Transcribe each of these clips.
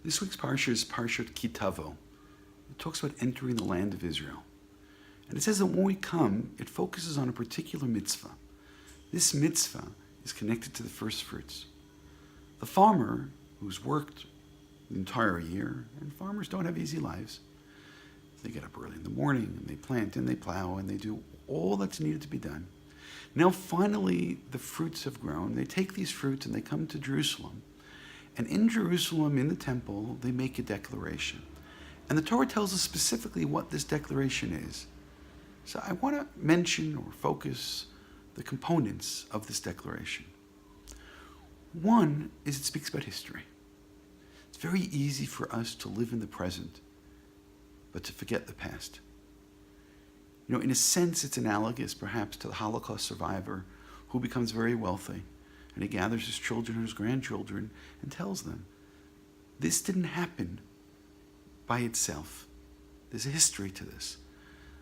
This week's parsha is Parashat Ki Tavo. It talks about entering the land of Israel. And it says that when we come, it focuses on a particular mitzvah. This mitzvah is connected to the first fruits. The farmer who's worked the entire year, and farmers don't have easy lives. They get up early in the morning and they plant and they plow and they do all that's needed to be done. Now finally the fruits have grown. They take these fruits and they come to Jerusalem. And in Jerusalem, in the temple, they make a declaration. And the Torah tells us specifically what this declaration is. So I want to mention or focus the components of this declaration. One is it speaks about history. It's very easy for us to live in the present, but to forget the past. You know, in a sense, it's analogous perhaps to the Holocaust survivor who becomes very wealthy, and he gathers his children and his grandchildren and tells them, this didn't happen by itself. There's a history to this.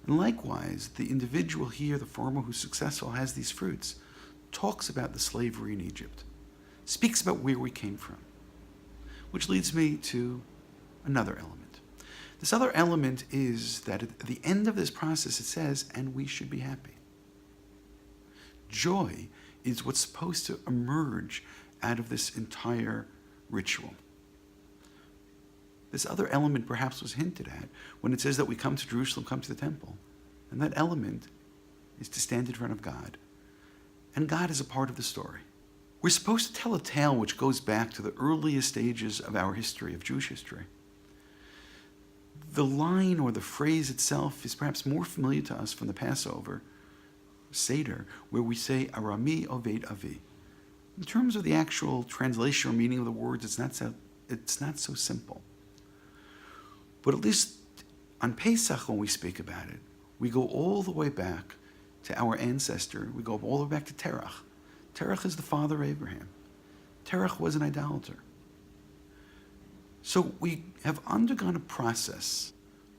And likewise, the individual here, the farmer who's successful, has these fruits, talks about the slavery in Egypt, speaks about where we came from, which leads me to another element. This other element is that at the end of this process it says, and we should be happy. Joy is what's supposed to emerge out of this entire ritual. This other element perhaps was hinted at when it says that we come to Jerusalem, come to the temple. And that element is to stand in front of God. And God is a part of the story. We're supposed to tell a tale which goes back to the earliest stages of our history, of Jewish history. The line or the phrase itself is perhaps more familiar to us from the Passover Seder, where we say, Arami Oved Avi. In terms of the actual translation or meaning of the words, it's not so simple. But at least on Pesach, when we speak about it, we go all the way back to our ancestor. We go all the way back to Terach. Terach is the father of Abraham. Terach was an idolater. So we have undergone a process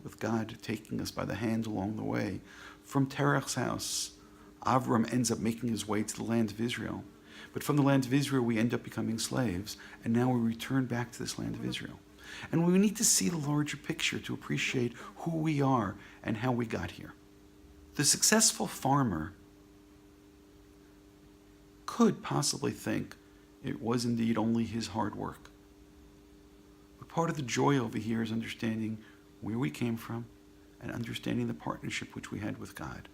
with God taking us by the hand along the way. From Terach's house, Avram ends up making his way to the land of Israel. But from the land of Israel, we end up becoming slaves, and now we return back to this land of Israel. And we need to see the larger picture to appreciate who we are and how we got here. The successful farmer could possibly think it was indeed only his hard work. But part of the joy over here is understanding where we came from and understanding the partnership which we had with God.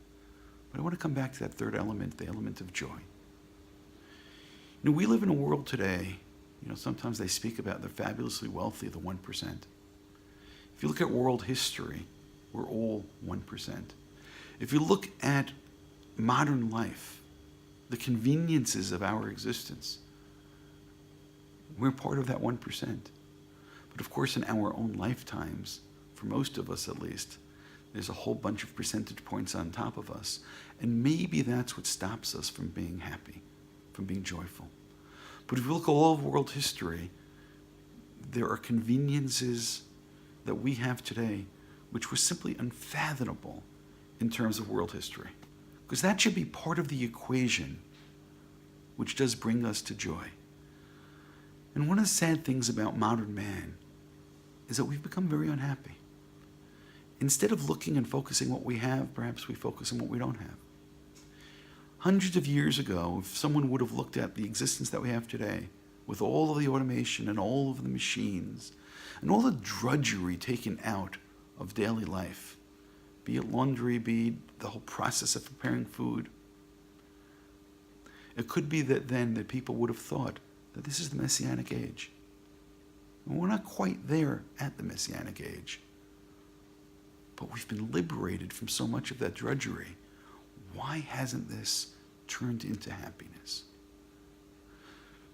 But I want to come back to that third element, the element of joy. You know, we live in a world today, sometimes they speak about the fabulously wealthy, the 1%. If you look at world history, we're all 1%. If you look at modern life, the conveniences of our existence, we're part of that 1%. But of course, in our own lifetimes, for most of us at least, there's a whole bunch of percentage points on top of us. And maybe that's what stops us from being happy, from being joyful. But if you look at all of world history, there are conveniences that we have today which were simply unfathomable in terms of world history. Because that should be part of the equation which does bring us to joy. And one of the sad things about modern man is that we've become very unhappy. Instead of looking and focusing what we have, perhaps we focus on what we don't have. Hundreds of years ago, if someone would have looked at the existence that we have today, with all of the automation and all of the machines, and all the drudgery taken out of daily life, be it laundry, be it the whole process of preparing food, it could be that then that people would have thought that this is the Messianic age. And we're not quite there at the Messianic age. But we've been liberated from so much of that drudgery. Why hasn't this turned into happiness?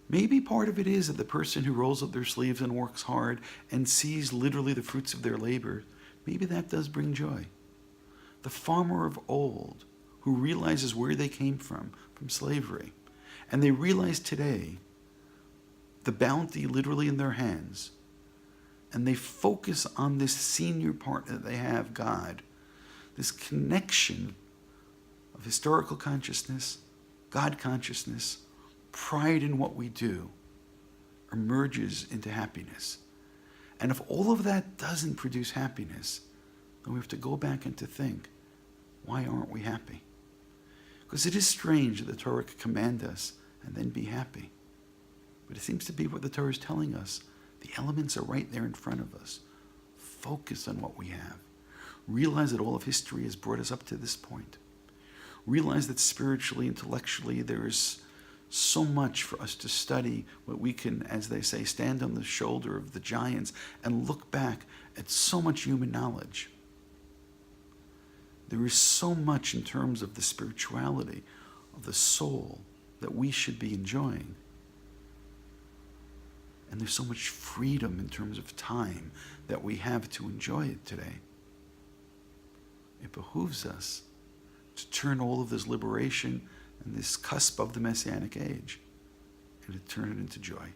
Maybe part of it is that the person who rolls up their sleeves and works hard and sees literally the fruits of their labor, maybe that does bring joy. The farmer of old who realizes where they came from slavery, and they realize today the bounty literally in their hands, and they focus on this senior partner that they have, God, this connection of historical consciousness, God consciousness, pride in what we do, emerges into happiness. And if all of that doesn't produce happiness, then we have to go back and to think, why aren't we happy? Because it is strange that the Torah could command us and then be happy. But it seems to be what the Torah is telling us. The elements are right there in front of us. Focus on what we have. Realize that all of history has brought us up to this point. Realize that spiritually, intellectually, there is so much for us to study, what we can, as they say, stand on the shoulder of the giants and look back at so much human knowledge. There is so much in terms of the spirituality of the soul that we should be enjoying. And there's so much freedom in terms of time that we have to enjoy it today. It behooves us to turn all of this liberation and this cusp of the Messianic age and to turn it into joy.